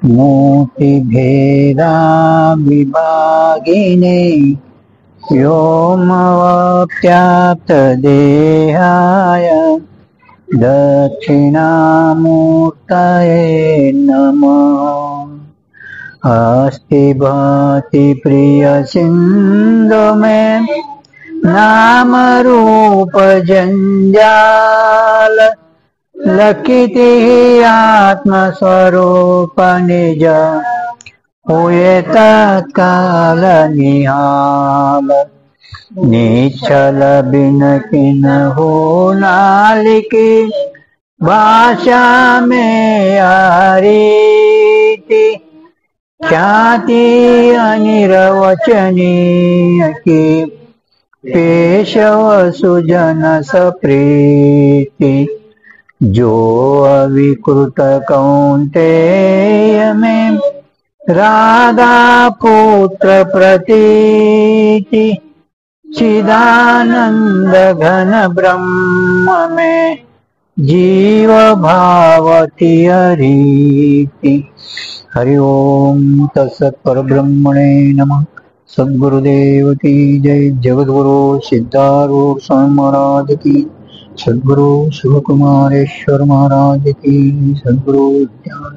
ಮೂರ್ತಿಭೇದ ವಿಭಾಗಿನೇ ವ್ಯೋಮವ್ಯಾಪ್ತ ದೇಹಾಯ ದಕ್ಷಿಣಾಮೂರ್ತಯೇ ನಮಃ। अस्ति भाति प्रिय सिंधु में नाम रूप जंजाल लखिति आत्म स्वरूप निज हुए तत्काल निहाल। निश्चल बिन किन हो नालिकी भाषा में आरीति ख्याति अनिर्वचनीय की पेशव सुजन सप्रीति। जो अविकृत कौंतेय में राधा पुत्र प्रतीति चिदानंद घन ब्रह्म में जीव भावति हरीति। हरि ओम तत्सत् परब्रह्मणे नमः। सद्गुरुदेव की जय। जगद्गुरु सिद्धारूढ़ स्वामी महाराज की, सद्गुरु शिवकुमारेश्वर महाराज की, सद्गुरु ज्ञान।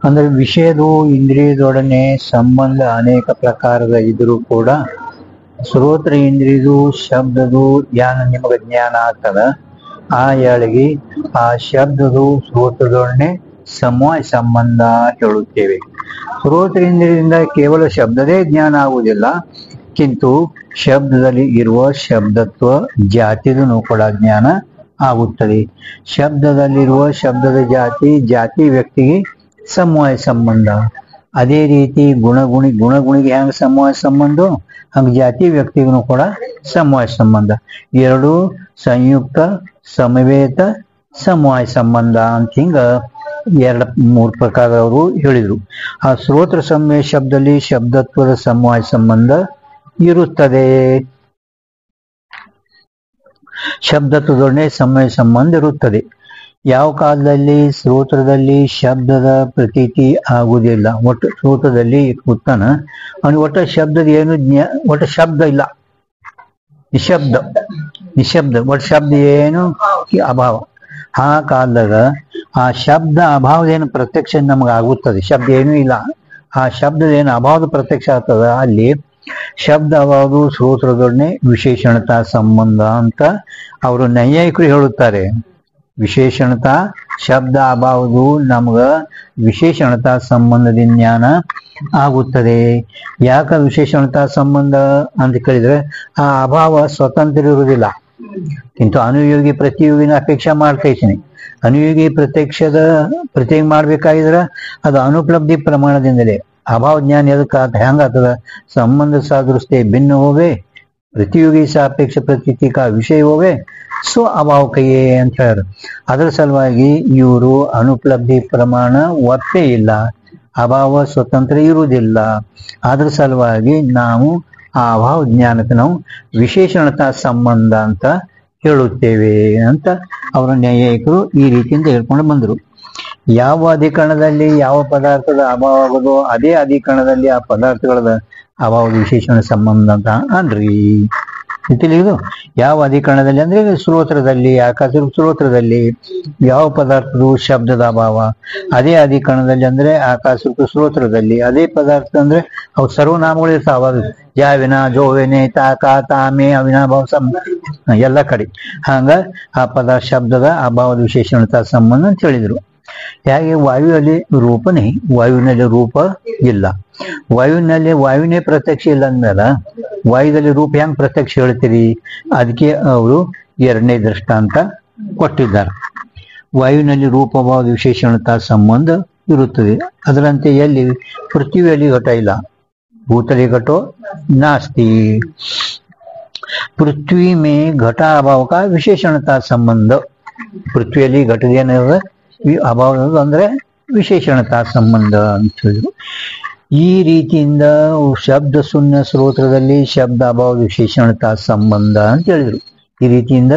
ಅಂದ್ರೆ ವಿಷಯದು ಇಂದ್ರಿಯದೊಡನೆ ಸಂಬಂಧ ಅನೇಕ ಪ್ರಕಾರದ ಇದ್ರೂ ಕೂಡ ಶ್ರೋತ್ರ ಇಂದ್ರಿಯದು ಶಬ್ದದು ಜ್ಞಾನ ನಿಮಗೆ ಜ್ಞಾನ ಆಗ್ತದ ಆ ಯಾಳಿಗೆ ಆ ಶಬ್ದದು ಶ್ರೋತ್ರದೊಡನೆ ಸಮವಾಯ ಸಂಬಂಧ ಹೇಳುತ್ತೇವೆ। ಶ್ರೋತ್ರ ಇಂದ್ರಿಯದಿಂದ ಕೇವಲ ಶಬ್ದದೇ ಜ್ಞಾನ ಆಗುವುದಿಲ್ಲ, ಕಿಂತು ಶಬ್ದದಲ್ಲಿ ಇರುವ ಶಬ್ದತ್ವ ಜಾತಿದೂ ಕೂಡ ಜ್ಞಾನ ಆಗುತ್ತದೆ। ಶಬ್ದದಲ್ಲಿರುವ ಶಬ್ದದ ಜಾತಿ ವ್ಯಕ್ತಿಗೆ ಸಮವಾಯ ಸಂಬಂಧ। ಅದೇ ರೀತಿ ಗುಣಗುಣಿಗೆ ಹೆಂಗ ಸಮವಾಯ ಸಂಬಂಧ ಹಂಗ ಜಾತಿ ವ್ಯಕ್ತಿಗೂ ಕೂಡ ಸಮವಾಯ ಸಂಬಂಧ। ಎರಡು ಸಂಯುಕ್ತ ಸಮವೇತ ಸಮವಾಯ ಸಂಬಂಧ ಅಂತ ಹಿಂಗ ಮೂರು ಪ್ರಕಾರದವರು ಹೇಳಿದ್ರು। ಆ ಶ್ರೋತ್ರ ಸಮಯ ಶಬ್ದದಲ್ಲಿ ಶಬ್ದತ್ವದ ಸಮವಾಯ ಸಂಬಂಧ ಇರುತ್ತದೆ, ಶಬ್ದತ್ವದೊಡನೆ ಸಮಯ ಸಂಬಂಧ ಇರುತ್ತದೆ। ಯಾವ ಕಾಲದಲ್ಲಿ ಶ್ರೋತ್ರದಲ್ಲಿ ಶಬ್ದದ ಪ್ರತೀತಿ ಆಗುವುದಿಲ್ಲ, ಒಟ್ಟು ಶ್ರೋತ್ರದಲ್ಲಿ ಕೂತಾನ ಅವನಿಗೆ ಒಟ್ಟ ಶಬ್ದದ ಏನು ಒಟ್ಟ ಶಬ್ದ ಇಲ್ಲ, ನಿಶಬ್ದ ಒಟ್ಟು ಶಬ್ದ ಏನು ಅಭಾವ। ಆ ಕಾಲದಾಗ ಆ ಶಬ್ದ ಅಭಾವದೇನು ಪ್ರತ್ಯಕ್ಷ ನಮಗೆ ಆಗುತ್ತದೆ, ಶಬ್ದ ಏನೂ ಇಲ್ಲ, ಆ ಶಬ್ದದ ಏನು ಅಭಾವದ ಪ್ರತ್ಯಕ್ಷ ಆಗ್ತದ ಅಲ್ಲಿ ಶಬ್ದ ಅಭಾವದು ಶ್ರೋತ್ರದೊಡನೆ ವಿಶೇಷಣತಾ ಸಂಬಂಧ ಅಂತ ಅವರು ನೈಯಾಯಿಕರು ಹೇಳುತ್ತಾರೆ। ವಿಶೇಷಣತಾ ಶಬ್ದ ಅಭಾವದು ನಮಗ ವಿಶೇಷಣತಾ ಸಂಬಂಧದಿಂದ ಜ್ಞಾನ ಆಗುತ್ತದೆ। ಯಾಕ ವಿಶೇಷಣತಾ ಸಂಬಂಧ ಅಂತ ಕೇಳಿದ್ರೆ ಆ ಅಭಾವ ಸ್ವತಂತ್ರ ಇರುವುದಿಲ್ಲ, ಕಿಂತು ಅನುಯೋಗಿ ಪ್ರತಿಯೋಗಿನ ಅಪೇಕ್ಷೆ ಮಾಡ್ತೈತೀನಿ। ಅನುಯೋಗಿ ಪ್ರತ್ಯೇಕ ಮಾಡ್ಬೇಕಾಗಿದ್ರೆ ಅದು ಅನುಪಲಬ್ಧಿ ಪ್ರಮಾಣದಿಂದಲೇ। ಅಭಾವ ಜ್ಞಾನ ಎದಕ್ಕೆ ಹೆಂಗಾಗ್ತದ, ಸಂಬಂಧ ಸಾದೃಶ್ಯ ಭಿನ್ನ ಹೋವೆ, ಪ್ರತಿಯೋಗಿ ಸಾಪೇಕ್ಷ ಪ್ರತೀತಿ ಕಾ ವಿಷಯ ಹೋವೆ, ಸೊ ಅಭಾವ ಕೈಯೇ ಅಂತ ಹೇಳ್ಯಾರ। ಅದರ ಸಲುವಾಗಿ ಇವರು ಅನುಪಲಬ್ಧಿ ಪ್ರಮಾಣ ಒತ್ತೇ ಇಲ್ಲ, ಅಭಾವ ಸ್ವತಂತ್ರ ಇರುವುದಿಲ್ಲ। ಅದ್ರ ಸಲುವಾಗಿ ನಾವು ಆ ಅಭಾವ ಜ್ಞಾನಕ್ಕೆ ನಾವು ವಿಶೇಷಣತಾ ಸಂಬಂಧ ಅಂತ ಹೇಳುತ್ತೇವೆ ಅಂತ ಅವರ ನ್ಯಾಯಿಕರು ಈ ರೀತಿಯಿಂದ ಹೇಳ್ಕೊಂಡು ಬಂದರು। ಯಾವ ಅಧಿಕರಣದಲ್ಲಿ ಯಾವ ಪದಾರ್ಥದ ಅಭಾವ ಆಗೋದೋ ಅದೇ ಅಧಿಕರಣದಲ್ಲಿ ಆ ಪದಾರ್ಥಗಳ ಅಭಾವದ ವಿಶೇಷಣ ಸಂಬಂಧ ಅಂತ ಅನ್ರಿ ಇದು। ಯಾವ ಅಧಿಕರಣದಲ್ಲಿ ಅಂದ್ರೆ ಶ್ರೋತ್ರದಲ್ಲಿ, ಆಕಾಶ ಶ್ರೋತ್ರದಲ್ಲಿ ಯಾವ ಪದಾರ್ಥದ ಶಬ್ದದ ಅಭಾವ, ಅದೇ ಅಧಿಕರಣದಲ್ಲಿ ಅಂದ್ರೆ ಆಕಾಶ ಶ್ರೋತ್ರದಲ್ಲಿ ಅದೇ ಪದಾರ್ಥ ಅಂದ್ರೆ ಅವು ಸರ್ವನಾಮಗಳು ಇರ್ತಾವ, ಯಾವಿನ ಜೋವೆನೆ ತಾಕ ತಾಮೆ ಅವಿನಾಭಾವ ಎಲ್ಲ ಕಡೆ ಹಂಗ ಆ ಪದಾರ್ಥ ಶಬ್ದದ ಅಭಾವದ ವಿಶೇಷಣತಾ ಸಂಬಂಧ ಅಂತ ಹೇಳಿದ್ರು। ಹೇಗೆ ವಾಯುವಲ್ಲಿ ರೂಪನೇ, ವಾಯುವಿನಲ್ಲಿ ರೂಪ ಇಲ್ಲ, ವಾಯುವಿನೇ ಪ್ರತ್ಯಕ್ಷ ಇಲ್ಲ ಅಂದ್ಮೇಲೆ ವಾಯುದಲ್ಲಿ ರೂಪ ಹೆಂಗ್ ಪ್ರತ್ಯಕ್ಷ ಹೇಳ್ತೀರಿ, ಅದಕ್ಕೆ ಅವರು ಎರಡನೇ ದೃಷ್ಟಾಂತ ಕೊಟ್ಟಿದ್ದಾರೆ। ವಾಯುವಿನಲ್ಲಿ ರೂಪಭಾವದ ವಿಶೇಷಣತಾ ಸಂಬಂಧ ಇರುತ್ತದೆ, ಅದರಂತೆ ಎಲ್ಲಿ ಪೃಥ್ವಿಯಲ್ಲಿ ಘಟ ಇಲ್ಲ, ಭೂತಲಿ ಘಟೋ ನಾಸ್ತಿ। ಪೃಥ್ವಿ ಮೇ ಘಟ ಅಭಾವ ಕಾ ವಿಶೇಷಣತಾ ಸಂಬಂಧ, ಪೃಥ್ವಿಯಲ್ಲಿ ಘಟದೇನ ಅಭಾವ ಅಂದ್ರೆ ವಿಶೇಷಣತಾ ಸಂಬಂಧ ಅಂತ ಹೇಳಿದ್ರು। ಈ ರೀತಿಯಿಂದ ಶಬ್ದ ಶೂನ್ಯ ಶ್ರೋತ್ರದಲ್ಲಿ ಶಬ್ದ ಅಭಾವ ವಿಶೇಷಣತಾ ಸಂಬಂಧ ಅಂತ ಹೇಳಿದ್ರು. ಈ ರೀತಿಯಿಂದ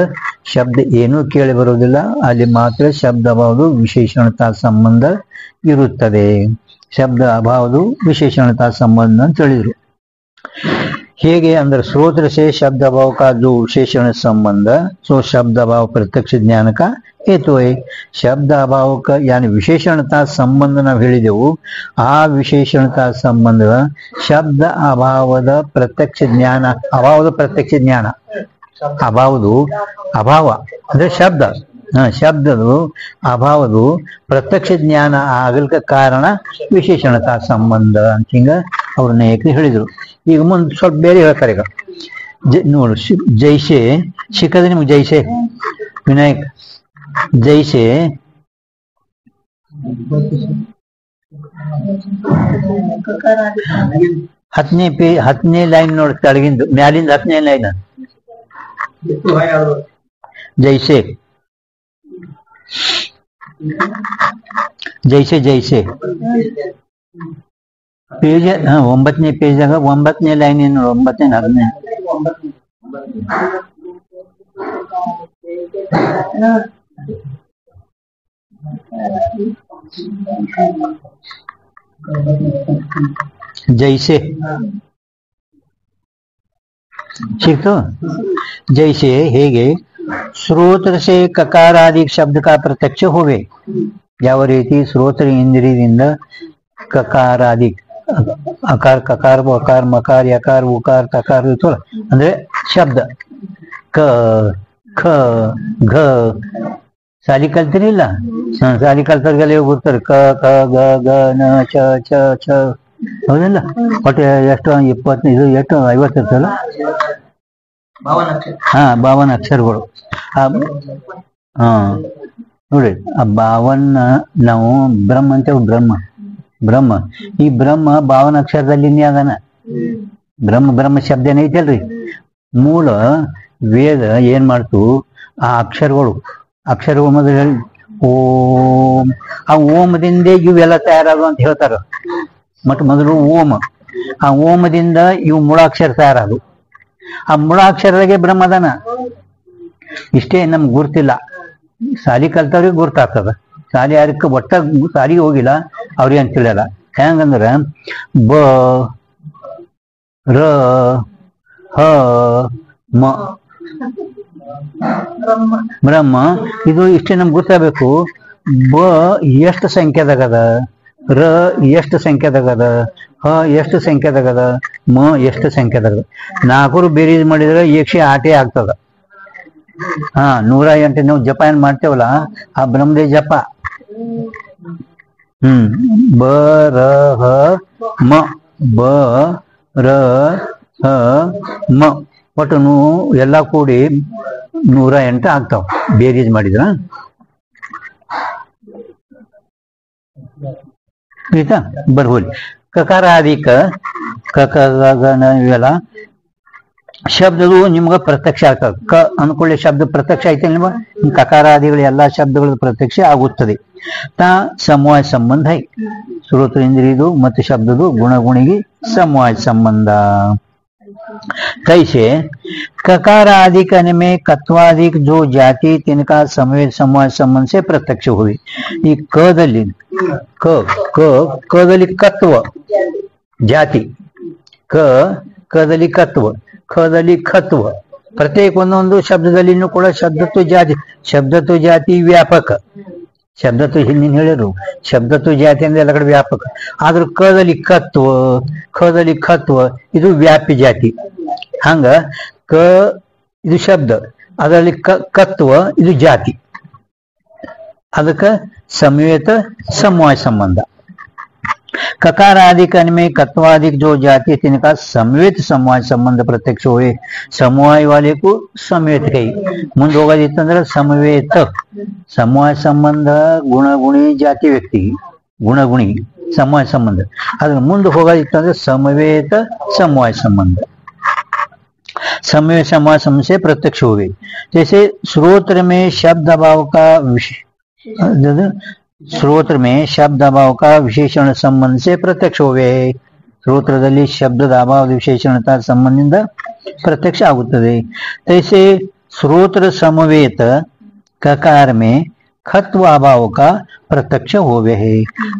ಶಬ್ದ ಏನೂ ಕೇಳಿ ಬರುವುದಿಲ್ಲ, ಅಲ್ಲಿ ಮಾತ್ರ ಶಬ್ದ ಅಭಾವದ ವಿಶೇಷಣತಾ ಸಂಬಂಧ ಇರುತ್ತದೆ. ಶಬ್ದ ಅಭಾವದ ವಿಶೇಷಣತಾ ಸಂಬಂಧ ಅಂತ ಹೇಳಿದ್ರು. ಹೇಗೆ ಅಂದ್ರೆ श्रोत्र से शब्द अभाव का जो विशेषण संबंध सो शब्द अभाव प्रत्यक्ष ज्ञान का हेतु है. शब्द अभाव का यानी विशेषणता संबंध ನಾವು ಹೇಳಿದೆವು. ಆ ವಿಶೇಷಣತಾ ಸಂಬಂಧ ಶಬ್ದ ಅಭಾವದ ಪ್ರತ್ಯಕ್ಷ ಜ್ಞಾನ, ಅಭಾವದ ಪ್ರತ್ಯಕ್ಷ ಜ್ಞಾನ, ಅಭಾವದು ಅಭಾವ ಅಂದ್ರೆ ಶಬ್ದ, ಶಬ್ದದು ಅಭಾವದು ಪ್ರತ್ಯಕ್ಷ ಜ್ಞಾನ ಆಗಲಿಕ್ಕೆ ಕಾರಣ ವಿಶೇಷಣತಾ ಸಂಬಂಧ ಅಂತ ಹಿಂಗ ಅವ್ರ ನಾಯಕರು ಹೇಳಿದ್ರು. ಈಗ ಮುಂದೆ ಸ್ವಲ್ಪ ಬೇರೆ ಹೇಳ್ತಾರೆ. ಈಗ ನೋಡು, ಜೈಸೆ ಸಿಕ್ಕದ್ರೆ ನಿಮ್ಗೆ ಜೈಸೆ ವಿನಾಯಕ್, ಜೈಸೆ ಹತ್ತನೇ ಲೈನ್ ನೋಡಿ, ಕೆಳಗಿಂದು ಮ್ಯಾಲಿಂದ 10ನೇ ಲೈನ್. ಜೈಸೆ ಜೈಸೆ ಜೈಸೆ ಪೇಜ್ 9ನೇ ಪೇಜಾಗ 9ನೇ ಲೈನ್ ಏನು 9ನೇ 10ನೇ जैसे ठीक तो जैसे ಹೇಗೆ ಶ್ರೋತ್ರ से ಕಕಾರಾದಿ ಶಬ್ದ का प्रत्यक्ष होवे, ಯಾವ ರೀತಿ ಶ್ರೋತ್ರ ಇಂದ್ರಿಯದಿಂದ ಕಕಾರಾದಿ ಅಕಾರ ಕಕಾರ ವಕಾರ ಮಕಾರ ಯಕಾರ ಉಕಾರ ತಕಾರ ಇರ್ತಲ್ಲ, ಅಂದ್ರೆ ಶಬ್ದ ಕ ಖ ಘ ಸಾಲಿ ಕಲ್ತಿರಿಲ್ಲ, ಸಾಲಿ ಕಲ್ತರ್ಗೆಲ್ಲ ಗೊತ್ತಾರೆ ಕ ಕ ಗ ಗ ನ ಚ ಚ ಛ ಹೌದಿಲ್ಲ. ಒಟ್ಟು ಎಷ್ಟು 25 ಎಷ್ಟು 50 ಇರ್ತಲ್ಲ. ಬಾವನ್ ಅಕ್ಷರಗಳು. ನೋಡಿ ಆ ಬಾವನ್ನ ನಾವು ಬ್ರಹ್ಮ ಅಂತೇವೆ. ಬ್ರಹ್ಮ ಈ ಬ್ರಹ್ಮ ಬಾವನ ಅಕ್ಷರದಲ್ಲಿ ಅದಾನ. ಬ್ರಹ್ಮ ಶಬ್ದನೇ ಐತಲ್ರಿ. ಮೂಲ ವೇದ ಏನ್ ಮಾಡ್ತು, ಆ ಅಕ್ಷರಗಳು ಮೊದಲು ಹೇಳಿ ಓಂ, ಆ ಓಮದಿಂದ ಇವೆಲ್ಲ ತಯಾರಾದವು ಅಂತ ಹೇಳ್ತಾರ. ಮತ್ ಮೊದಲು ಓಂ, ಆ ಓಮದಿಂದ ಇವು ಮೂಳಾಕ್ಷರ ತಯಾರಾದವು. ಆ ಮೂಳಾಕ್ಷರದಾಗೆ ಬ್ರಹ್ಮದಾನ. ಇಷ್ಟೇ ನಮ್ಗೆ ಗುರ್ತಿಲ್ಲ. ಸಾಲಿ ಕಲ್ತವ್ರಿಗೆ ಗುರ್ತಾಗ್ತದ. ಸಾಲಿ ಯಾರಕ್ಕೆ ಒಟ್ಟ ಸಾಲಿಗೆ ಹೋಗಿಲ್ಲ ಅವ್ರಿಗೆ ಅಂತ ತಿಳಿಯಲ್ಲ. ಹೆಂಗಂದ್ರ ಬ ರ ಹ ಮ ಬ್ರಹ್ಮ, ಇದು ಇಷ್ಟೇ ನಮ್ಗೆ ಗೊತ್ತಾಗಬೇಕು. ಬ ಎಷ್ಟು ಸಂಖ್ಯೆದಾಗದ, ರ ಎಷ್ಟು ಸಂಖ್ಯೆದಾಗದ, ಹ ಎಷ್ಟು ಸಂಖ್ಯೆದಾಗದ, ಮ ಎಷ್ಟು ಸಂಖ್ಯೆದಾಗದ. 4 ಬೇರೀಸ್ ಮಾಡಿದ್ರೆ 108 ಆಗ್ತದ. 108 ನಾವು ಜಪ ಏನ್ ಮಾಡ್ತೇವಲ್ಲ, ಆ ಬ್ರಹ್ಮದೇ ಜಪ. ಬ ರ ಹ ಮ, ಬ ರ ಹ ಮ, ಒಟ್ಟು ಎಲ್ಲ ಕೂಡಿ 108 ಆಗ್ತಾವ ಬೇರೀಸ್ ಮಾಡಿದ್ರ. ಆಯ್ತಾ, ಬರ್ಬೋಲಿ. ಕಕಾರಾದಿಕ ಇವೆಲ್ಲ ಶಬ್ದಗಳು ನಿಮ್ಗೆ ಪ್ರತ್ಯಕ್ಷ ಆಗ್ತದೆ. ಕ ಅನ್ಕೊಳ್ಳಿ ಶಬ್ದ ಪ್ರತ್ಯಕ್ಷ ಐತೆ ನಿಮ್ಗೆ, ಕಕಾರಾದಿಗಳು ಎಲ್ಲಾ ಶಬ್ದಗಳು ಪ್ರತ್ಯಕ್ಷ ಆಗುತ್ತದೆ. ತಾ ಸಮವಾಯ ಸಂಬಂಧ ಐ, ಶ್ರೋತ್ರೇಂದ್ರಿಯದು ಮತ್ತು ಶಬ್ದದು ಗುಣಗುಣಿಗೆ समवाय संबंध. कैसे ककार आदि कन में कत्वादिक जो जाति तिनका समवेत समवाय संबंध से प्रत्यक्ष हुई. ಈ ಕದಲ್ಲಿ ಕದಲ್ಲಿ ಕತ್ವ ಜಾತಿ, ಕದಲ್ಲಿ ಕತ್ವ, ಖದಲ್ಲಿ ಖತ್ವ. ಪ್ರತ್ಯೇಕ ಒಂದೊಂದು ಶಬ್ದದಲ್ಲಿನೂ ಕೂಡ ಶಬ್ದತ್ವ ಜಾತಿ ವ್ಯಾಪಕ. ಶಬ್ದತ್ವ ಹಿಂದಿನ ಹೇಳಿರು, ಶಬ್ದತ್ವ ಜಾತಿ ಅಂದ್ರೆ ಎಲ್ಲ ಕಡೆ ವ್ಯಾಪಕ. ಆದ್ರೂ ಕದಲ್ಲಿ ಖತ್ವ ಇದು ವ್ಯಾಪ್ಯ ಜಾತಿ. ಹಂಗ ಕ ಇದು ಶಬ್ದ, ಅದರಲ್ಲಿ ಕತ್ವ ಇದು ಜಾತಿ. ಅದಕ್ಕೆ समवेत समवाय संबंध. ककार आदि कन में कत्वादिक जो जाति है तिनका समवेत समवाय संबंध प्रत्यक्ष हुए. समवाय वाले को समवेत कही ಮುಂದೆ ಹೋಗೋದಿತ್ತಂದ್ರೆ ಸಮವೇತ ಸಮವಾಯ ಸಂಬಂಧ ಗುಣಗುಣಿ ಜಾತಿ ವ್ಯಕ್ತಿ ಗುಣಗುಣಿ ಸಮವಾಯ ಸಂಬಂಧ. ಅದ್ರ ಮುಂದೆ ಹೋಗೋದಿತ್ತಂದ್ರೆ ಸಮವೇತ समवाय संबंध. समवेत समवाय संबंध से प्रत्यक्ष हुए. जैसे श्रोत्र में शब्द अभाव का श्रोत्र में शब्द अभाव का विशेषण संबंध से प्रत्यक्ष हुए. ಶ್ರೋತ್ರದಲ್ಲಿ ಶಬ್ದದ ಅಭಾವದ ವಿಶೇಷಣತಾ ಸಂಬಂಧದಿಂದ ಪ್ರತ್ಯಕ್ಷ ಆಗುತ್ತದೆ. तैसे श्रोत्र समवेत ककार में खत्व अभाव का ಪ್ರತ್ಯಕ್ಷ ಹೋವೆ.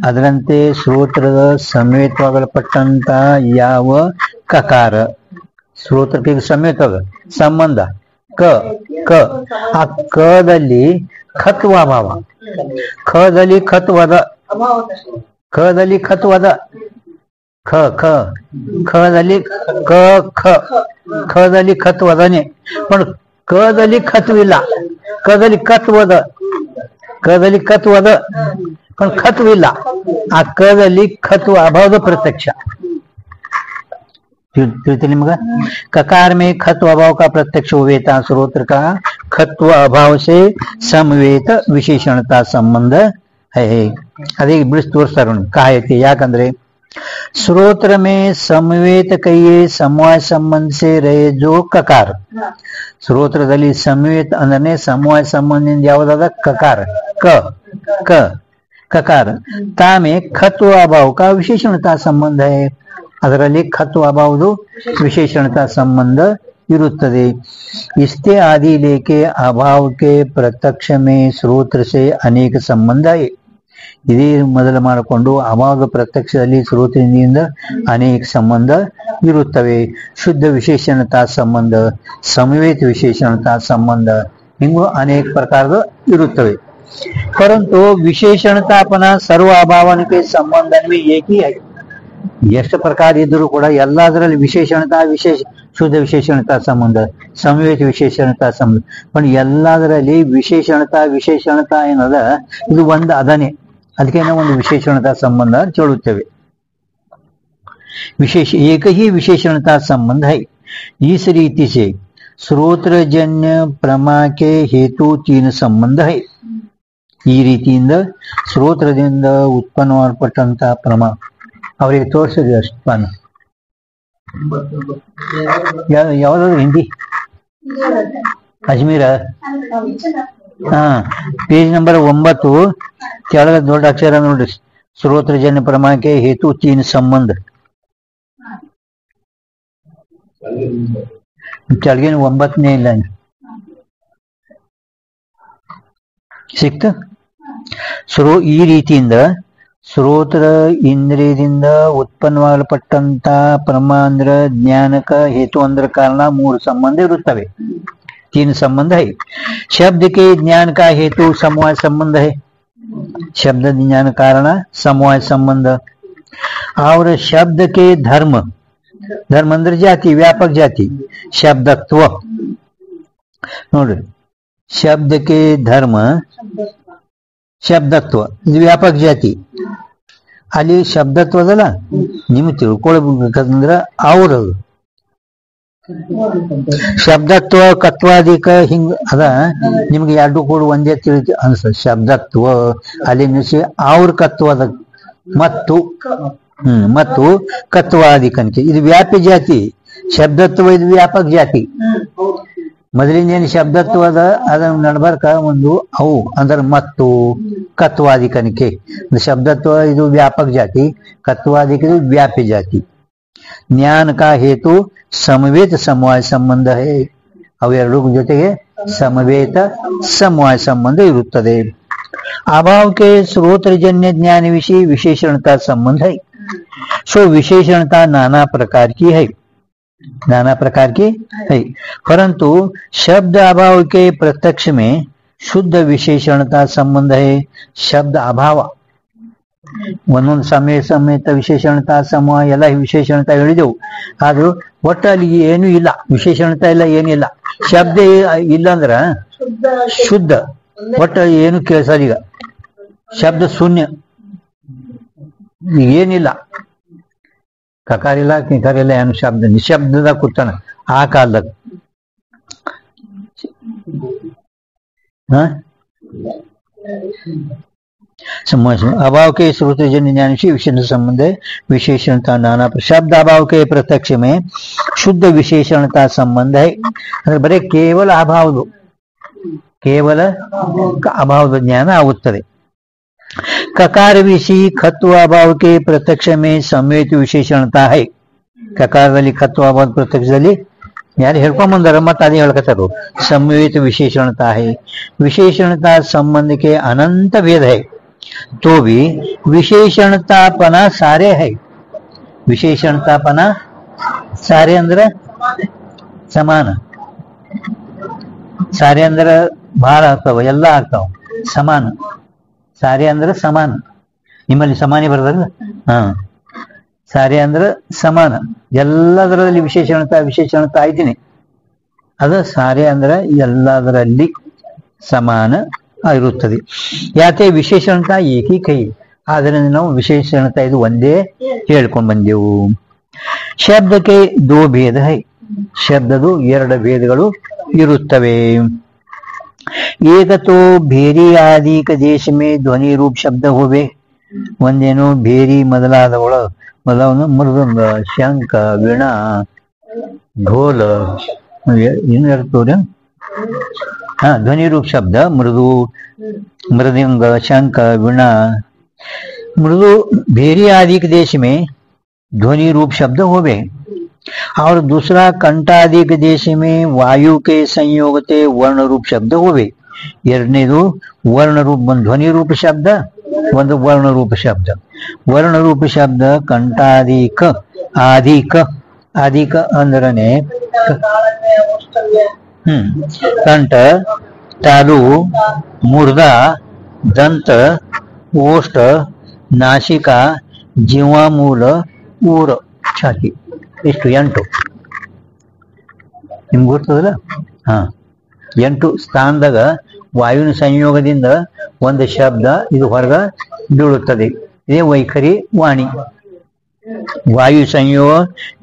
ಅದರಂತೆ ಶ್ರೋತ್ರದ ಸಮೇತವಾಗಲ್ಪಟ್ಟಂತ ಯಾವ ಕಕಾರ, ಶ್ರೋತ್ರಕ್ಕೆ ಸಮೇತ ಸಂಬಂಧ ಕ ಕ ಆ ಕದಲ್ಲಿ ಖತ್ವ ಅಭಾವ, ಖದಲ್ಲಿ ಖತ್ವದ, ಖದಲ್ಲಿ ಖತ್ವದ, ಖ ಖ ಖದಲ್ಲಿ ಕ ಖ ಖದಲ್ಲಿ ಖತ್ವದನೆ, पण ಕದಲ್ಲಿ ಖತ್ವಿಲ್ಲ, ಕದಲ್ಲಿ ಖತ್ವದ, ಕದಲ್ಲಿ ಖತ್ವದ पण ಖತ್ವಿಲ್ಲ. ಆ ಕದಲ್ಲಿ ಖತ್ವ ಅಭಾವದ ಪ್ರತ್ಯಕ್ಷ ತಿಳಿತೆ ನಿಮ್ಗ. ककार में खत्व अभाव का प्रत्यक्ष हुएता स्रोत्र का खत्व अभाव से समवेत विशेषणता संबंध है. अದೇ ಬಿಡಿಸಿ ತೋರಿಸ್ತಾರೆ ಕಾಯತೆ. ಯಾಕಂದ್ರೆ स्रोत्र में समवेत कहिए समवाय संबंध से रहे जो ककार, ಶ್ರೋತ್ರದಲ್ಲಿ ಸಮವೇತ ಅಂದ್ರೆ ಸಮವಾಯ ಸಂಬಂಧದಿಂದ ಯಾವುದಾದ ಕಕಾರ ಕ ಕ ಕಕಾರ ತಾಮೆ ಖತ್ವ ಅಭಾವ का ವಿಶೇಷಣತಾ ಸಂಬಂಧ है. ಅದರಲ್ಲಿ ಖತ್ವ ಅಭಾವದು ವಿಶೇಷಣತಾ ಸಂಬಂಧ ಇರುತ್ತದೆ. ಇಷ್ಟೇ आदि लेके अभाव के प्रत्यक्ष में स्रोत्र से अनेक संबंध है. ಇದೇ ಮೊದಲು ಮಾಡಿಕೊಂಡು ಅಭಾವದ ಪ್ರತ್ಯಕ್ಷದಲ್ಲಿ ಶ್ರೋತ್ರದಿಂದ ಅನೇಕ ಸಂಬಂಧ ಇರುತ್ತವೆ. ಶುದ್ಧ ವಿಶೇಷಣತಾ ಸಂಬಂಧ, ಸಮವೇತ ವಿಶೇಷಣತಾ ಸಂಬಂಧ, ಹಿಂಗೂ ಅನೇಕ ಪ್ರಕಾರದ ಇರುತ್ತವೆ. ಪರಂತು ವಿಶೇಷಣತಾಪನ ಸರ್ವ ಅಭಾವನಕ್ಕೆ ಸಂಬಂಧ ಏಕಿ है. ಎಷ್ಟು ಪ್ರಕಾರ ಇದ್ರೂ ಕೂಡ ಎಲ್ಲದರಲ್ಲಿ ವಿಶೇಷಣತಾ ವಿಶೇಷ ಶುದ್ಧ ವಿಶೇಷಣತಾ ಸಂಬಂಧ, ಸಮವೇತ ವಿಶೇಷಣತಾ ಸಂಬಂಧ, पण ಎಲ್ಲದರಲ್ಲಿ ವಿಶೇಷಣತಾ ಏನದ ಇದು ಒಂದು ಅದನೆ, ಅದಕ್ಕೆ ನಾವು ಒಂದು ವಿಶೇಷಣತಾ ಸಂಬಂಧ ಹೇಳುತ್ತೇವೆ. विशेष एक ही विशेषणता संबंध है. इस रीति से स्रोत्रजन्य प्रमा के हेतु तीन संबंध है. ಈ ರೀತಿಯಿಂದ ಶ್ರೋತ್ರದಿಂದ ಉತ್ಪನ್ನವಾಗಲ್ಪಟ್ಟಂತ ಪ್ರಮ ಅವರಿಗೆ ತೋರಿಸಿದೆ. ಅಷ್ಟಪಾನ ಯಾವ್ದಾದ್ರು ಹಿಂದಿ ಅಜ್ಮೀರ ಪೇಜ್ ನಂಬರ್ 9 ಕೆಳಗ ದೊಡ್ಡ ಅಕ್ಷರ ನೋಡಿ, ಶ್ರೋತ್ರಜನ್ಯ ಪ್ರಮಾಣಕ್ಕೆ ಹೇತು ತೀನ್ ಸಂಬಂಧ. ಕೆಳಗಿನ 9ನೇ ಇಲ್ಲ ಸಿಕ್ತ. ಈ ರೀತಿಯಿಂದ ಶ್ರೋತ್ರ ಇಂದ್ರಿಯದಿಂದ ಉತ್ಪನ್ನವಾಗಲ್ಪಟ್ಟಂತ ಪ್ರಮ ಅಂದ್ರ ಜ್ಞಾನಕ, ಹೇತು ಅಂದ್ರ ಕಾರಣ, 3 ಸಂಬಂಧ ಇರುತ್ತವೆ. तीन संबंध है. शब्द के ज्ञान का हेतु समवाय संबंध है. शब्द ज्ञान कारण समवाय संबंध. और शब्द के धर्म, धर्म अंदर जाति, व्यापक जाति, शब्दत्व नोड्रि. शब्द के धर्म ಶಬ್ದತ್ವ ಇದು ವ್ಯಾಪಕ ಜಾತಿ. ಅಲ್ಲಿ ಶಬ್ದತ್ವದಲ್ಲ ನಿಮ್ಗೆ ತಿಳ್ಕೊಳ್ಬೇಕಂದ್ರ ಅವ್ರದು ಶಬ್ದತ್ವ ಕತ್ವಾದಿಕ ಹಿಂಗ ಅದ ನಿಮ್ಗೆ ಎರಡು ಕೂಡ ಒಂದೇ ತಿಳಿದು ಅನ್ಸ. ಶಬ್ದತ್ವ ಅಲ್ಲಿ ನಿಲ್ಲಿಸಿ ಅವ್ರ ಕತ್ವದ ಮತ್ತು ಕತ್ವಾದಿಕಂತೆ ಇದು ವ್ಯಾಪಿ ಜಾತಿ. ಶಬ್ದತ್ವ ಇದು ವ್ಯಾಪಕ ಜಾತಿ. ಮೊದಲಿನೇನು ಶಬ್ದತ್ವದ ಅದನ್ನ ನಡ್ಬರ್ಕ ಒಂದು ಅವು ಅಂದ್ರೆ ಮತ್ತು ಕತ್ವಾದಿಕನಿಕೆ. ಶಬ್ದತ್ವ ಇದು ವ್ಯಾಪಕ ಜಾತಿ, ಕತ್ವಾದಿಕ ಇದು ವ್ಯಾಪಿ ಜಾತಿ. ज्ञान का हेतु समवेत समवाय संबंध है. ಅವೆರಡು ಜೊತೆಗೆ ಸಮವೇತ ಸಮವಾಯ ಸಂಬಂಧ ಇರುತ್ತದೆ. अभाव के स्रोत्रजन्य ज्ञान विषय विशेषणता संबंध है. सो विशेषणता नाना प्रकार की है, नाना प्रकार की है. परंतु शब्द अभाव के प्रत्यक्ष में शुद्ध विशेषणता संबंध है. शब्द अभाव ಒಂದೊಂದು ಸಮೇತ ವಿಶೇಷಣತಾ ಸಮೂಹ ಎಲ್ಲ ವಿಶೇಷಣತಾ ಹೇಳಿದೆವು. ಆದ್ರೂ ಒಟ್ಟಲ್ಲಿ ಏನು ಇಲ್ಲ, ವಿಶೇಷಣತಾ ಇಲ್ಲ, ಏನಿಲ್ಲ. ಶಬ್ದ ಇಲ್ಲ ಅಂದ್ರ ಶುದ್ಧ, ಒಟ್ಟ ಏನು ಕೇಳಿಸಲ್ಲ. ಈಗ ಶಬ್ದ ಶೂನ್ಯ, ಏನಿಲ್ಲ, ಕಕಾರಿಲ್ಲ ಕಿಕಾರಿಲ್ಲ, ಏನು ಶಬ್ದ ನಿಶಬ್ದದಾಗ ಕೂತಾನ ಆ ಕಾಲದಾಗ. अभाव के श्रोत्रजन्य ज्ञान से विशेषण संबंध है. विशेषणता नाना शब्द अभाव के प्रत्यक्ष में शुद्ध विशेषणता संबंध है. ಅಂದ್ರೆ ಬರೀ ಕೇವಲ ಅಭಾವದ ಜ್ಞಾನ ಆಗುತ್ತದೆ. ककार विषी खत्व अभाव के प्रत्यक्ष में संवेद विशेषणता है ಕಕಾರದಲ್ಲಿ ಖತ್ವ ಅಭಾವ ಪ್ರತ್ಯಕ್ಷದಲ್ಲಿ ಯಾರು ಹೇಳ್ಕೊಂಬಂದಾರ ಮತ್ತೆ ಅದೇ ಹೇಳ್ಕತ್ತಾರು ಸಂವೇद विशेषणता है विशेषणता संबंध के अनंत भेद है तो भी विशेषणतापना सारे है विशेषणतापना सारे ಅಂದ್ರೆ ಸಮಾನ ಸಾರೆ ಅಂದ್ರೆ ಬಹಳ ಆಗ್ತಾವ ಎಲ್ಲ ಆಗ್ತಾವ ಸಮಾನ ಸಾರೆ ಅಂದ್ರೆ ಸಮಾನ ನಿಮ್ಮಲ್ಲಿ ಸಮಾನಿ ಬರ್ತದಲ್ಲ ಹಾ ಸಾರೆ ಅಂದ್ರೆ ಸಮಾನ ಎಲ್ಲದರಲ್ಲಿ ವಿಶೇಷಣತಾ ಇದ್ದೀನಿ ಅದು ಸಾರೆ ಅಂದ್ರೆ ಎಲ್ಲದರಲ್ಲಿ ಸಮಾನ ಇರುತ್ತದೆ ಯಾಕೆ ವಿಶೇಷಣತಾ ಏಕೀಕೈ ಆದ್ದರಿಂದ ನಾವು ವಿಶೇಷಣತಾ ಇದು ಒಂದೇ ಹೇಳ್ಕೊಂಡು ಬಂದೆವು ಶಬ್ದಕ್ಕೆ ದೋ ಭೇದ ಹೈ ಶಬ್ದದು ಎರಡು ಭೇದಗಳು ಇರುತ್ತವೆ ಏಕತೋ ಭೇರಿ ಆದಿಕ ದೇಶ ಮೇ ಧ್ವನಿ ರೂಪ ಶಬ್ದ ಹೋವೆ ಒಂದೇನು ಭೇರಿ ಮೊದಲವನು ಮೃದಂಗ ಶಂಖ ವೀಣಾ ಢೋಲ ಏನು ಹೇಳ್ತವ್ರೆ ಹಾ ಧ್ವನಿ ರೂಪ ಶಬ್ದ मृदंग शंख वीणा मृदु भेरी आदि के देश में ध्वनि रूप शब्द होवे और दूसरा कंठादिक देश में वायु के संयोग से वर्ण रूप शब्द होवे ಎರಡನೇದು वर्ण रूप ध्वनि रूप शब्द ಒಂದು वर्ण रूप शब्द वर्ण रूप शब्द कंठादिक आदिक अंदरने कंठ तालु मुर्दा ದಂತ ಓಷ್ಟ ನಾಸಿಕಾ ಜೀವಾಮೂಲ ಊರ ಛಾತಿ ಇಷ್ಟು 8 ನಿಮ್ಗೆ ಗೊತ್ತದಲ್ಲ ಹಾ 8 ಸ್ಥಾನದಾಗ ವಾಯುವಿನ ಸಂಯೋಗದಿಂದ ಒಂದು ಶಬ್ದ ಇದು ಹೊರಗ ಬೀಳುತ್ತದೆ ಇದೇ ವೈಖರಿ ವಾಣಿ ವಾಯು ಸಂಯೋಗ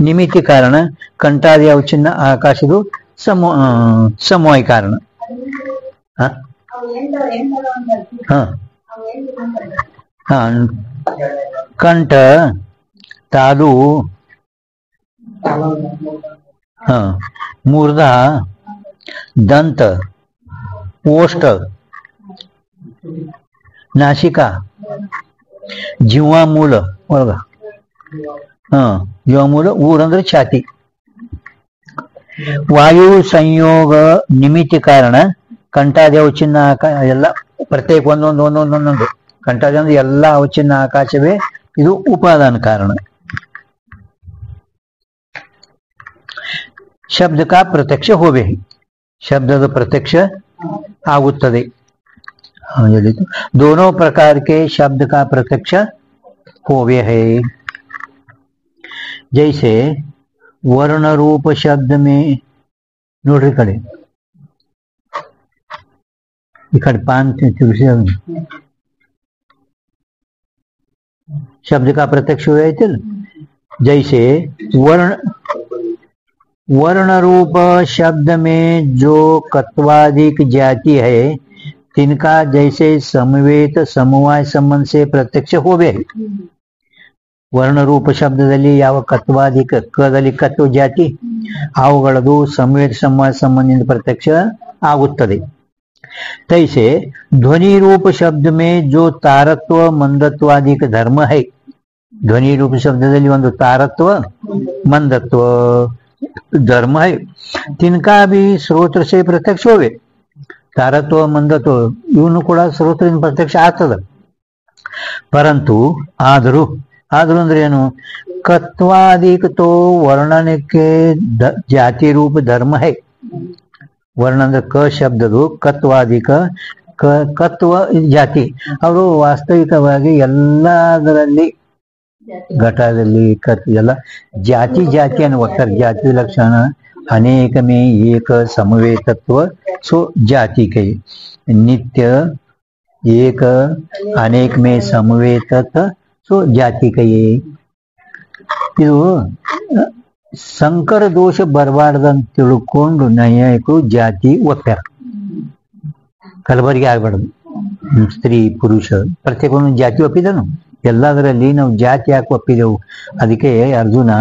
ನಿಮಿತ್ತಿ ಕಾರಣ ಕಂಠಾದಿ ಅವಚಿನ್ನ ಆಕಾಶದು ಸಮವಾಯ ಕಾರಣ कंठ तालु मुर्दा दंत ओष्ठ नासिका जीवामूल ಒಳಗ ಜೀವಾಮೂಲ ಊರಂದ್ರೆ ಛಾತಿ ವಾಯು ಸಂಯೋಗ ನಿಮಿತ್ತಿ ಕಾರಣ ಕಂಠಾದಿ ಅವಚಿನ್ನ ಎಲ್ಲ ಪ್ರತ್ಯೇಕ ಒಂದೊಂದು ಕಂಠಾದಿ ಅಂದ್ರೆ ಎಲ್ಲ ಅವಚಿನ್ನ ಆಕಾಶವೇ ಇದು ಉಪಾದಾನ ಕಾರಣ ಶಬ್ದ ಕಾ ಪ್ರತ್ಯಕ್ಷ ಹೋವೆ ಶಬ್ದದ ಪ್ರತ್ಯಕ್ಷ ಆಗುತ್ತದೆ दोनों प्रकार के शब्द का प्रत्यक्ष होवे है जैसे वर्ण रूप शब्द में नोड्री कड़े इकड़ पान शब्द का प्रत्यक्ष हुआ है जैसे वर्ण रूप शब्द में जो कत्वादिक जाति है तिनका जैसे समवेत समवाय संबंध से प्रत्यक्ष होवे वर्ण रूप शब्दದಲ್ಲಿ ಯಾವ ಕತ್ವಾದಿಕ ಕದಲ್ಲಿ ಕತ್ವ ಜಾತಿ ಅವುಗಳದು ಸಂವೇದ ಸಮವಾಯ ಸಂಬಂಧದಿಂದ ಪ್ರತ್ಯಕ್ಷ ಆಗುತ್ತದೆ तैसे ध्वनि रूप शब्द में जो तारत्व मंदत्वादिक धर्म है ध्वनि रूप शब्दದಲ್ಲಿ ಒಂದು तारत्व मंदत्व धर्म है तिनका भी स्रोत्र से प्रत्यक्ष होवे तारत्व मंदत्व ಇವನು ಕೂಡ ಸ್ರೋತ್ರದಿಂದ ಪ್ರತ್ಯಕ್ಷ ಆಗ್ತದೆ परंतु ಆದರೂ ಅಂದ್ರೆ ಏನು कत्वादिक तो वर्णने के जाति रूप धर्म है वर्ण ಅಂದ್ರೆ ಕ ಶಬ್ದದು ಕತ್ವಾದಿಕ ಕತ್ವ ಜಾತಿ ಅವರು ವಾಸ್ತವಿಕವಾಗಿ ಎಲ್ಲದರಲ್ಲಿ ಘಟದಲ್ಲಿ ಎಲ್ಲ ಜಾತಿ ಅನ್ನುವ ಜಾತಿ ಲಕ್ಷಣ अनेक में एक समवेतत्व सो जाति के नित्य एक अनेक में समवेतत्व सो जाति के ಇದು ಸಂಕರ ದೋಷ ಬರಬಾರ್ದಂತ ತಿಳ್ಕೊಂಡು ನೈಯಾಯಿಕರು ಜಾತಿ ಒಪ್ಪ್ಯಾರ ಕಲಬರಿಗೆ ಆಗ್ಬಾರ್ದು ಸ್ತ್ರೀ ಪುರುಷ ಪ್ರತ್ಯೇಕವನ್ನು ಜಾತಿ ಒಪ್ಪಿದನು ಎಲ್ಲದರಲ್ಲಿ ನಾವು ಜಾತಿ ಯಾಕೆ ಒಪ್ಪಿದೆವು ಅದಕ್ಕೆ ಅರ್ಜುನ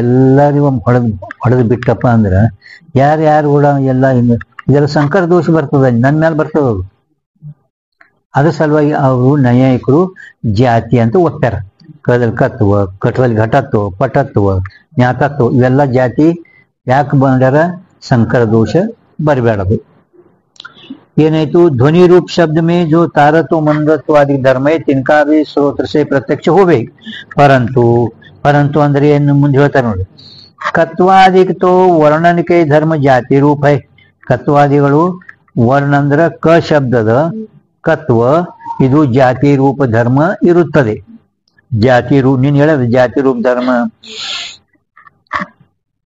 ಎಲ್ಲರಿಗೂ ಹೊಡೆದು ಬಿಟ್ಟಪ್ಪ ಅಂದ್ರೆ ಯಾರು ಕೂಡ ಎಲ್ಲ ಇದೆಲ್ಲ ಸಂಕರ ದೋಷ ಬರ್ತದ ನನ್ನ ಮೇಲೆ ಬರ್ತದ ಅದ್ರ ಸಲುವಾಗಿ ಅವರು ನೈಯಾಯಿಕರು ಜಾತಿ ಅಂತ ಒಪ್ಪ್ಯಾರ. ಕದಲ್ಲಿ ಕತ್ವ, ಕಟದಲ್ಲಿ ಘಟತ್ವ, ಪಟತ್ವ, ಜ್ಞಾತತ್ವ ಇವೆಲ್ಲ ಜಾತಿ ಯಾಕೆ ಬಂದಾರ? ಸಂಕರ ದೋಷ ಬರಬೇಡದು. ಏನಾಯ್ತು? ध्वनि रूप शब्द में जो तारत्व मंदत्व आदि धर्म है तिनका भी स्रोत्र से प्रत्यक्ष होवे, परंतु ಅಂದ್ರೆ ಏನು ಮುಂದೆ ಹೇಳ್ತಾರೆ ನೋಡಿ. ಕತ್ವಾದಿಕ್ ತೋ ವರ್ಣನ ಕೆ ಧರ್ಮ ಜಾತಿ ರೂಪ है. ಕತ್ವಾದಿಗಳು ವರ್ಣ ಅಂದ್ರ ಕ ಶಬ್ದದ ಕತ್ವ, ಇದು ಜಾತಿ ರೂಪ ಧರ್ಮ ಇರುತ್ತದೆ. ಜಾತಿ ರೂಪ ನೀನು ಹೇಳೋದು ಜಾತಿ ರೂಪ ಧರ್ಮ.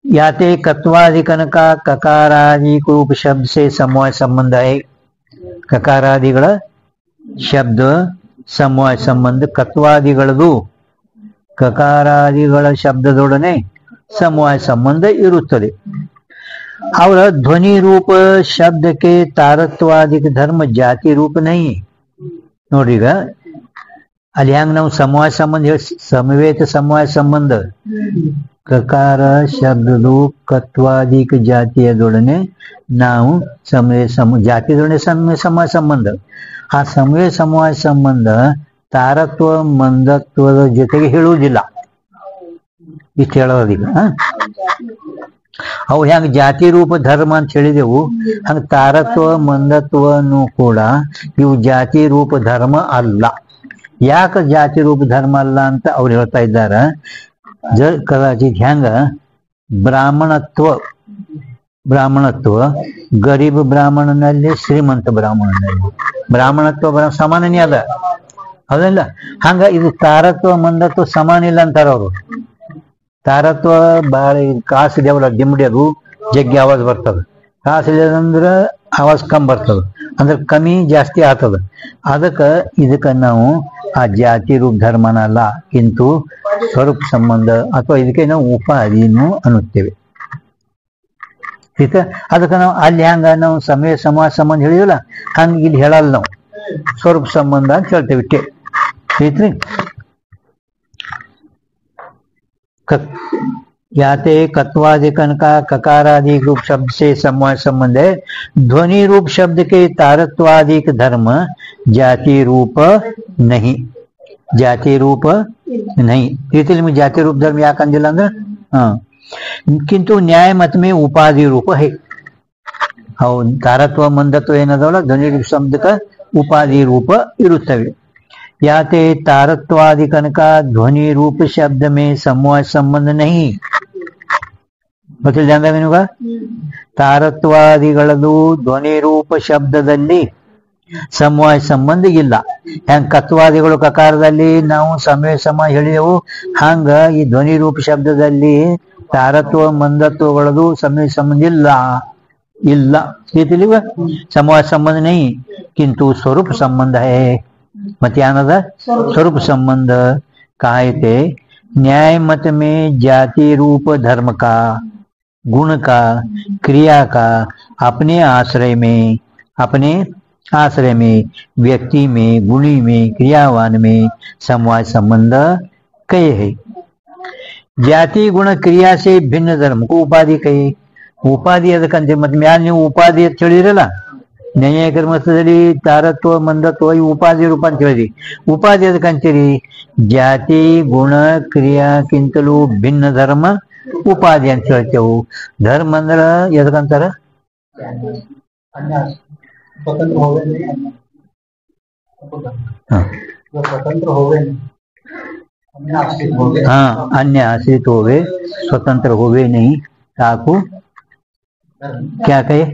ಯಾತೆ ಕತ್ವಾದಿಕನ का ककारादि रूप शब्द से समवाय संबंध है. ಕಕಾರಾದಿಗಳ ಶಬ್ದ ಸಮವಾಯ ಸಂಬಂಧ ಕತ್ವಾದಿಗಳದು ಕಕಾರಾದಿಗಳ ಶಬ್ದದೊಡನೆ ಸಮವಾಯ ಸಂಬಂಧ ಇರುತ್ತದೆ. ಅವರ ಧ್ವನಿ ರೂಪ ಶಬ್ದಕ್ಕೆ ತಾರತ್ವಾದಿಕ ಧರ್ಮ ಜಾತಿ ರೂಪ ನೈ. ನೋಡ್ರಿ, ಈಗ ಅಲ್ಲಿ ಹೆಂಗ್ ನಾವು ಸಮವಾಯ ಸಂಬಂಧ ಸಮವೇತ ಸಮವಾಯ ಸಂಬಂಧ ಕಕಾರ ಶಬ್ದದು ಕತ್ವಾದಿಕ ಜಾತಿಯದೊಡನೆ ನಾವು ಜಾತಿಯದೊಡನೆ ಸಮವಾಯ ಸಂಬಂಧ. ಆ ಸಮವಾಯ ಸಂಬಂಧ ತಾರತ್ವ ಮಂದತ್ವದ ಜೊತೆಗೆ ಹೇಳುವುದಿಲ್ಲ. ಇಷ್ಟು ಹೇಳೋದೀಗ ಅವು ಹೆಂಗ ಜಾತಿ ರೂಪ ಧರ್ಮ ಅಂತ ಹೇಳಿದೆವು, ಹಂಗ ತಾರತ್ವ ಮಂದತ್ವನು ಕೂಡ ಇವು ಜಾತಿ ರೂಪ ಧರ್ಮ ಅಲ್ಲ. ಯಾಕೆ ಜಾತಿ ರೂಪ ಧರ್ಮ ಅಲ್ಲ ಅಂತ ಅವ್ರು ಹೇಳ್ತಾ ಇದ್ದಾರ. ಕದಾಚಿತ್ ಹೆಂಗ ಬ್ರಾಹ್ಮಣತ್ವ ಗರೀಬ್ ಬ್ರಾಹ್ಮಣನಲ್ಲಿ ಶ್ರೀಮಂತ ಬ್ರಾಹ್ಮಣತ್ವ ಸಮಾನನೇ ಅದ, ಹೌದಲ್ಲ? ಹಂಗ ಇದು ತಾರತ್ವ ಮಂದತ್ವ ಸಮಾನ ಇಲ್ಲ ಅಂತಾರ ಅವರು. ತಾರತ್ವ ಬಾಳ ಕಾಸು ಇದೆವಲ್ಲ ಡಿಂಬಡಿಯದು ಜಗ್ಗಿ ಆವಾಜ್ ಬರ್ತದ, ಕಾಸು ಇಲ್ಲದಂದ್ರ ಆವಾಜ್ ಕಮ್ಮಿ ಬರ್ತದ, ಅಂದ್ರೆ ಕಮ್ಮಿ ಜಾಸ್ತಿ ಆಗ್ತದ. ಇದಕ್ಕ ನಾವು ಆ ಜಾತಿ ರೂಪ ಧರ್ಮನಲ್ಲ, ಕಿಂತು ಸ್ವರೂಪ ಸಂಬಂಧ ಅಥವಾ ಇದಕ್ಕೆ ನಾವು ಉಪಾಧಿನೂ ಅನ್ನುತ್ತೇವೆ. ಅದಕ್ಕೆ ನಾವು ಅಲ್ಲಿ ಹಂಗ ನಾವು ಸಮಾಜ ಸಂಬಂಧ ಹೇಳಿವಲ್ಲ, ಹಂಗ ಇಲ್ಲಿ ಹೇಳಲ್ಲ, ನಾವು ಸ್ವರೂಪ ಸಂಬಂಧ ಅಂತ ಹೇಳ್ತೇವೆ ಇಟ್ಟೆ. ಐತ್ರಿ. याते कत्वादिकन का ककारादि रूप शब्द से समवाय संबंध है. ध्वनि रूप शब्द के तारत्वादिक धर्म जाति रूप नहीं. जाति रूप नहीं. ರೀತಿಯಲ್ಲಿ ನಿಮಗೆ ಜಾತಿ ರೂಪ ಧರ್ಮ ಯಾಕಂದಿಲ್ಲ ಅಂದ್ರೆ किंतु न्याय मत में उपाधि रूप है. ಹೌದು, ತಾರತ್ವ ಮಂದತ್ವ ಏನದವಲ್ಲ ಧ್ವನಿ ರೂಪ ಶಬ್ದಕ ಉಪಾಧಿ ರೂಪ ಇರುತ್ತವೆ. ಯಾತೆ ತಾರತ್ವಾದಿಕನ का ध्वनि रूप शब्द में समवाय संबंध नहीं. ಗೊತ್ತಿಲ್ಲ ಅಂದಾಗ ನಿಮ್ಗ ತಾರತ್ವಾದಿಗಳದು ಧ್ವನಿ ರೂಪ ಶಬ್ದದಲ್ಲಿ ಸಮವಾಯ ಸಂಬಂಧ ಇಲ್ಲ. ಹೆಂಗ್ ಕತ್ವಾದಿಗಳು ಕಕಾರದಲ್ಲಿ ನಾವು ಸಮ ಹೇಳಿದೆವು, ಹಂಗ ಈ ಧ್ವನಿ ರೂಪ ಶಬ್ದದಲ್ಲಿ ತಾರತ್ವ ಮಂದತ್ವಗಳದು ಸಮಯ ಸಂಬಂಧ ಇಲ್ಲ. ತಿಳಿವ ಸಮವಾಯ ಸಂಬಂಧ ನೈ, ಕಿಂತು ಸ್ವರೂಪ ಸಂಬಂಧ है. ಮತ್ತೆ ಏನದ ಸ್ವरूप संबंध कहते न्याय मत में जाति रूप धर्म का गुण का क्रिया का अपने आश्रय में व्यक्ति में गुणी में क्रियावान में समवाय संबंध कहे है. जाति गुण क्रिया से भिन्न धर्म को उपाधि कहे. उपाधि ಅದಕ್ಕಂತೆ ಮತ್ತೆ ಮ್ಯಾಲ ನೀವು ಉಪಾಧಿ ಅಂತ ಹೇಳಿರಲ್ಲ, ನ್ಯಾಯಿಕರ ಮತದಲ್ಲಿ ತಾರತ್ವ ಮಂದತ್ವ ಈ ಉಪಾಧಿ ರೂಪ ಅಂತ ಹೇಳಿದ್ರಿ. ಉಪಾಧಿ ಅದಕ್ಕಂತೀರಿ ಜಾತಿ ಗುಣ ಕ್ರಿಯಾಕ್ಕಿಂತಲೂ ಭಿನ್ನ ಧರ್ಮ ಉಪಾಧಿ ಅಂತ ಹೇಳ್ತೇವು. ಧರ್ಮ ಅಂದ್ರ ಎದಕ್ಕಂತಾರ? अन्य आश्रित होवे, स्वतंत्र होवे नहीं, ताकू क्या कहे?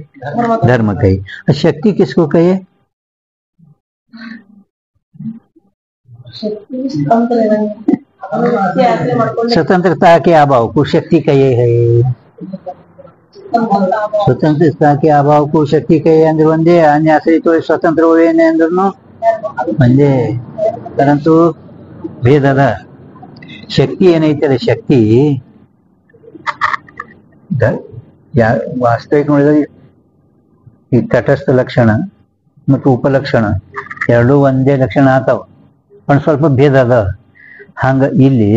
धर्म कहे. शक्ति किसको कहे? स्वतंत्रता के अभाव को शक्ति कहे है. स्वतंत्रता के अभाव को शक्ति कहे ಅಂದ್ರೆ ಒಂದೇ. ಅನ್ಯ ಆಶ್ರಿತ ಸ್ವತಂತ್ರ ಹೋವೇನೆ ಅಂದ್ರೂ ಒಂದೇ, ಪರಂತು ಭೇದದ. ಶಕ್ತಿ ಏನೈತಲ್ಲ, ಶಕ್ತಿ ವಾಸ್ತವಿಕ ನೋಡಿದ್ರೆ ಈ ತಟಸ್ಥ ಲಕ್ಷಣ ಮತ್ತು ಉಪಲಕ್ಷಣ ಎರಡೂ ಒಂದೇ ಲಕ್ಷಣ ಆತಾವ, पण ಸ್ವಲ್ಪ ಭೇದ ಅದ. ಹಂಗ ಇಲ್ಲಿ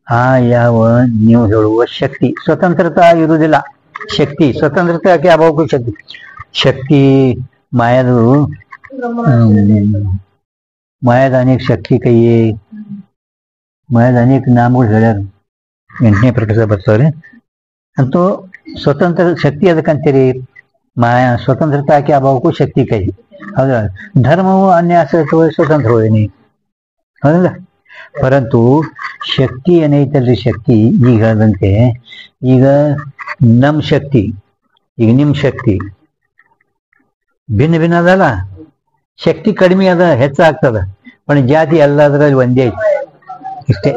ಆ ಯಾವ ನೀವು ಹೇಳುವ ಶಕ್ತಿ ಸ್ವತಂತ್ರತಾ ಇರುವುದಿಲ್ಲ. ಶಕ್ತಿ ಸ್ವತಂತ್ರತೆ ಅಭಾವಕ್ಕೂ ಶಕ್ತಿ ಮಾಯದು ಮಾಯದ ಅನೇಕ ಶಕ್ತಿ ಕೈಯೇ ಮಾಯದ ಅನೇಕ ನಾಮಗಳು ಹೇಳ್ಯಾರ 8ನೇ ಪ್ರಕರಣ ಬರ್ತಾವ್ರಿ. ಅಂತೂ ಸ್ವತಂತ್ರ ಶಕ್ತಿ ಅದಕ್ಕಂತೀರಿ ಮಾಯಾ ಸ್ವತಂತ್ರತಾಕ್ಕೆ ಅಭಾವಕ್ಕೂ ಶಕ್ತಿ ಕೈ ಹೌದಾ. ಧರ್ಮವು ಅನ್ಯಾಶ್ರಿತ ಸ್ವತಂತ್ರ ಹೋಯ್ನಿ ಹೌದಲ್ಲ. ಪರಂತು ಶಕ್ತಿ ಏನೈತಲ್ರಿ ಶಕ್ತಿ ಈಗ ಹೇಳ್ದಂತೆ ಈಗ ನಮ್ಮ ಶಕ್ತಿ ಈಗ ನಿಮ್ಮ ಶಕ್ತಿ ಭಿನ್ನ ಭಿನ್ನ ಅದಲ್ಲ. ಶಕ್ತಿ ಕಡಿಮೆ ಅದ ಹೆಚ್ಚಾಗ್ತದ पण ಜಾತಿ ಎಲ್ಲದರಲ್ಲಿ ಒಂದೇ ಐತಿ ಇಷ್ಟೇ.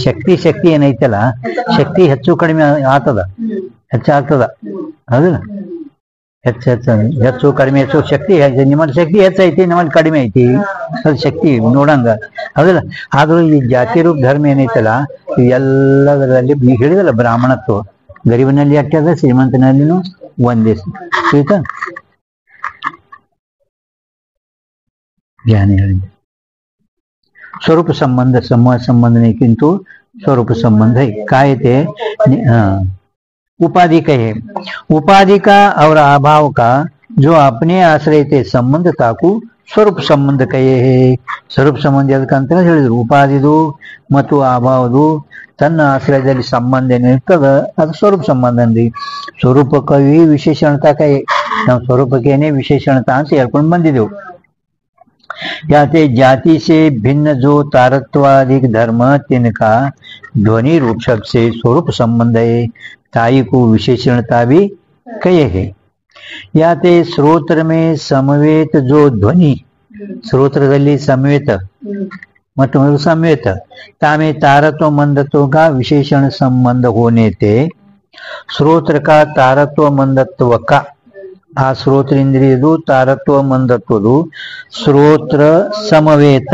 ಶಕ್ತಿ ಶಕ್ತಿ ಏನೈತಲ್ಲ ಶಕ್ತಿ ಹೆಚ್ಚು ಕಡಿಮೆ ಆಗ್ತದ ಹೆಚ್ಚಾಗ್ತದ ಹೌದಲ್ಲ. ಹೆಚ್ಚು ಕಡಿಮೆ ಹೆಚ್ಚು ಶಕ್ತಿ ನಿಮ್ಮಲ್ಲಿ ಶಕ್ತಿ ಹೆಚ್ಚೈತಿ ನಮ್ಮಲ್ಲಿ ಕಡಿಮೆ ಐತಿ ಅದು ಶಕ್ತಿ ನೋಡಂಗ ಹೌದಲ್ಲ. ಆದ್ರೂ ಈ ಜಾತಿ ರೂಪ ಧರ್ಮ ಏನೈತಲ್ಲ ಎಲ್ಲದರಲ್ಲಿ ಈಗ ಹೇಳಿದಲ್ಲ ಬ್ರಾಹ್ಮಣತ್ವ ಗರೀಬನಲ್ಲಿ ಆಗ್ತದ ಶ್ರೀಮಂತನಲ್ಲಿನೂ ಒಂದೇ ಆಯ್ತಾ. ज्ञान स्वरूप संबंध समूह संबंध नहीं किंतु स्वरूप संबंध है. काय ते उपाधि कहे उपाधि का और अभाव का जो अपने आश्रय थे संबंधता को ಸ್ವರೂಪ ಸಂಬಂಧ ಕೈಯೇ. ಸ್ವರೂಪ ಸಂಬಂಧ ಅದಕ್ಕಂತ ಹೇಳಿದ್ರು. ಉಪಾಧಿದು ಮತ್ತು ಅಭಾವದು ತನ್ನ ಆಶ್ರಯದಲ್ಲಿ ಸಂಬಂಧ ಏನಿರ್ತದ ಅದು ಸ್ವರೂಪ ಸಂಬಂಧ ಅಂದ್ರಿ. ಸ್ವರೂಪಕ್ಕೂ ವಿಶೇಷಣತಾ ಕೈ ನಾವು ಸ್ವರೂಪಕ್ಕೇನೆ ವಿಶೇಷಣತಾ ಅಂತ ಹೇಳ್ಕೊಂಡು ಬಂದಿದ್ದೆವು. याते जाति से भिन्न जो तारत्वादिक धर्म तिनका ध्वनि रूप शब्द से स्वरूप संबंध है. ताई को विशेषणता भी कहे है. याते श्रोत्र में समवेत जो ध्वनि श्रोत्रದಲ್ಲಿ समवेत ಮತ್ತು समवेत तामे तारत्व मंदत्व का विशेषण संबंध होने ते श्रोत्र का तारत्व मंदत्व का ಆ ಶ್ರೋತ್ರ ಇಂದ್ರಿಯದು ತಾರತ್ವ ಮಂದತ್ವದು ಶ್ರೋತ್ರ ಸಮವೇತ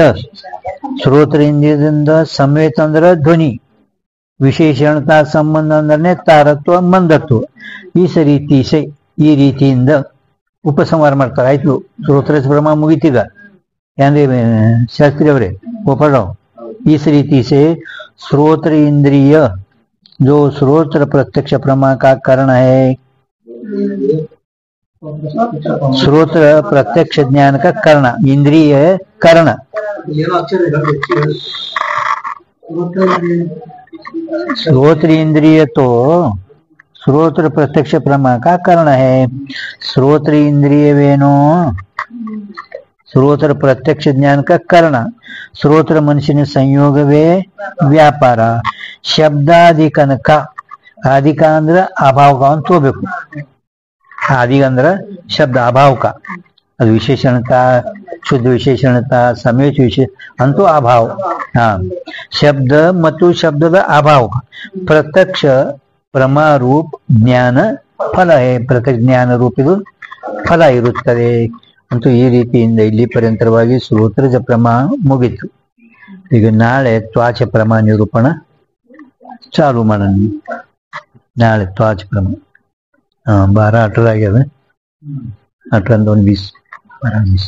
ಶ್ರೋತ್ರ ಇಂದ್ರಿಯದಿಂದ ಸಮವೇತ ಅಂದ್ರೆ ಧ್ವನಿ ವಿಶೇಷಣತಾ ಸಂಬಂಧ ಅಂದ್ರೆ ತಾರತ್ವ ಮಂದತ್ವ. ಈ ರೀತಿಯಿಂದ ಉಪಸಂಹಾರ ಮಾಡ್ತಾರೆ. ಆಯ್ತು ಶ್ರೋತ್ರ ಪ್ರಮಾಣ ಮುಗಿತೀಗ ಏನ್ರಿ ಶಾಸ್ತ್ರಿ ಅವರೇ ಒಪ್ಪಡೋ. इस रीति से श्रोत्र इंद्रिय जो श्रोत्र प्रत्यक्ष प्रमा का कारण है श्रोत्र प्रत्यक्ष ज्ञान का कर्ण इंद्रिय कर्ण श्रोत्र इंद्रिय तो श्रोत्र प्रत्यक्ष प्रमा का कर्ण है. श्रोत्र इंद्रिय वेनो श्रोत्र प्रत्यक्ष ज्ञान का कर्ण श्रोत्र मनुष्य संयोगवे व्यापार शब्दादिकन का आदिक अंद्र अभाव का तोಬೇಕು. आदि अंद्र शब्द अभाव का ಅದು ವಿಶೇಷಣತಾ ಶುದ್ಧ ವಿಶೇಷಣತಾ ಸಮೇತ ವಿಶೇಷ ಅಂತೂ ಅಭಾವ. ಶಬ್ದ ಮತ್ತು ಶಬ್ದದ ಅಭಾವ ಪ್ರತ್ಯಕ್ಷ ಪ್ರಮಾರೂಪ ಜ್ಞಾನ ಫಲ ಪ್ರತ್ಯಕ್ಷ ಜ್ಞಾನ ರೂಪ ಇದು ಫಲ ಇರುತ್ತದೆ. ಅಂತೂ ಈ ರೀತಿಯಿಂದ ಇಲ್ಲಿ ಪರ್ಯಂತರವಾಗಿ ಶ್ರೋತ್ರಜ ಪ್ರಮಾಣ ಮುಗಿತು. ಈಗ ನಾಳೆ ತ್ವಾಚ ಪ್ರಮಾಣ ನಿರೂಪಣ ಚಾಲು ಮಾಡೋಣ. ನಾಳೆ ತ್ವಾಚ ಪ್ರಮಾಣ 12-18 ಆಗ್ಯದ 18 20 12 20